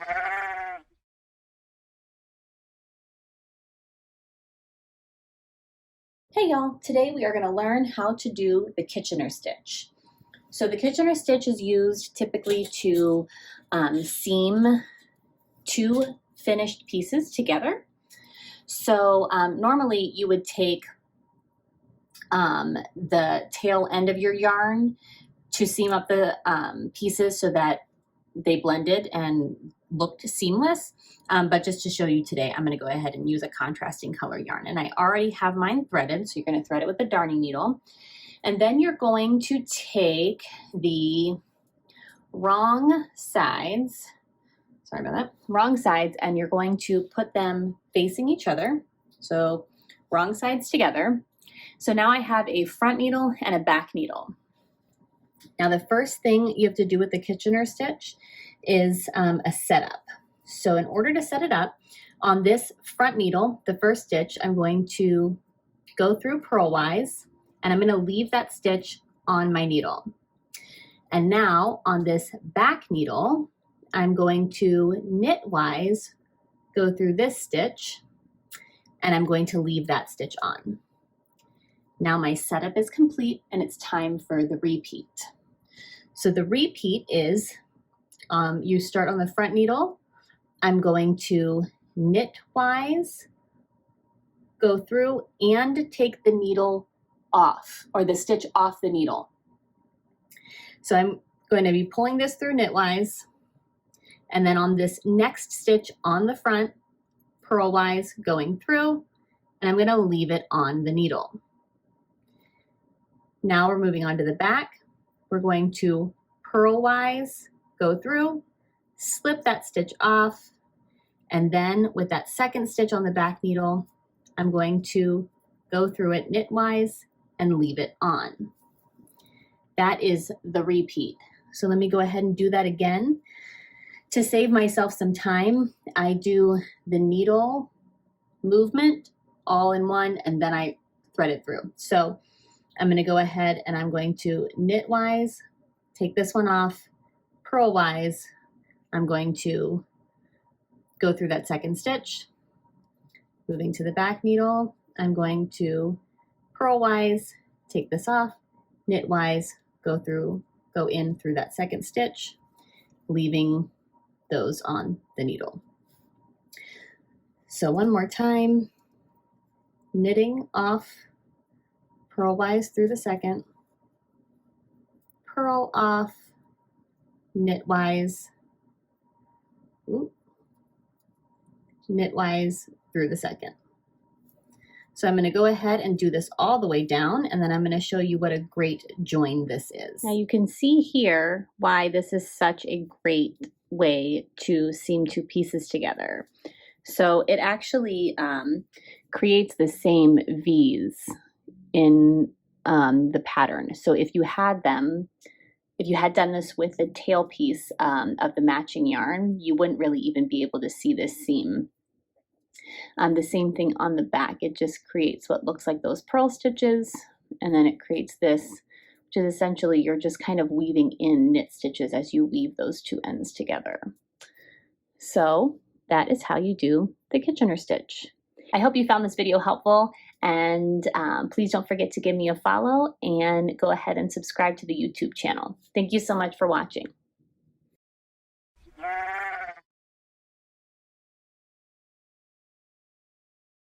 Hey y'all, today we are going to learn how to do the Kitchener stitch. So the Kitchener stitch is used typically to seam two finished pieces together. So normally you would take the tail end of your yarn to seam up the pieces so that they blended and looked seamless. But just to show you today, I'm going to go ahead and use a contrasting color yarn. And I already have mine threaded, so you're going to thread it with a darning needle. And then you're going to take the wrong sides, and you're going to put them facing each other. So wrong sides together. So now I have a front needle and a back needle. Now the first thing you have to do with the Kitchener stitch is a setup. So in order to set it up, on this front needle, the first stitch, I'm going to go through purlwise, and I'm going to leave that stitch on my needle. And now on this back needle, I'm going to knitwise go through this stitch, and I'm going to leave that stitch on. Now my setup is complete, and it's time for the repeat. So the repeat is, you start on the front needle. I'm going to knitwise go through and take the needle off, or the stitch off the needle. So I'm going to be pulling this through knitwise, and then on this next stitch on the front, purlwise going through, and I'm going to leave it on the needle. Now we're moving on to the back. We're going to purlwise go through, slip that stitch off, and then with that second stitch on the back needle, I'm going to go through it knitwise and leave it on. That is the repeat. So let me go ahead and do that again. To save myself some time, I do the needle movement all in one, and then I thread it through. So I'm going to go ahead and I'm going to knitwise, take this one off, purlwise, I'm going to go through that second stitch. Moving to the back needle, I'm going to purlwise, take this off, knitwise, go in through that second stitch, leaving those on the needle. So one more time, knitting off, purlwise through the second, purl off, knitwise, knitwise through the second. So I'm going to go ahead and do this all the way down, and then I'm going to show you what a great join this is. Now you can see here why this is such a great way to seam two pieces together. So it actually creates the same V's in the pattern. So if you had done this with the tail piece of the matching yarn, you wouldn't really even be able to see this seam. The same thing on the back. It just creates what looks like those purl stitches, and then it creates this, which is essentially you're just kind of weaving in knit stitches as you weave those two ends together. So that is how you do the Kitchener stitch. I hope you found this video helpful, and please don't forget to give me a follow and go ahead and subscribe to the YouTube channel. Thank you so much for watching.